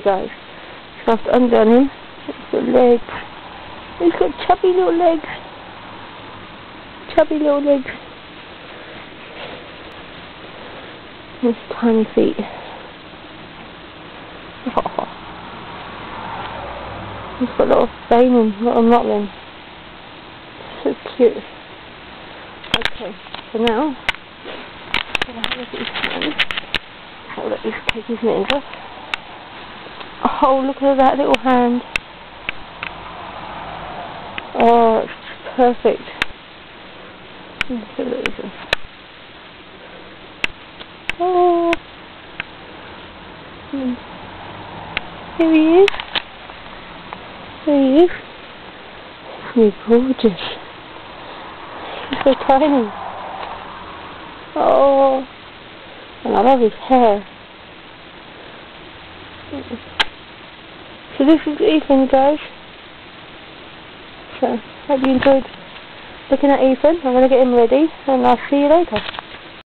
guys. So I've undone him. Look at the legs. He's got chubby little legs. Chubby little legs. His tiny feet. Oh. He's got a lot of veining, a lot of mottling. So cute. Okay, so now I'm going to have a look at his hands. Oh, look, he's taking his mittens off. Oh, look at that little hand. Oh, it's perfect. Let's see what this is. Oh. Here he is. There he is. He's gorgeous. He's so tiny. Oh. And I love his hair. So this is Ethan, guys. So, hope you enjoyed looking at Ethan. I'm going to get him ready and I'll see you later.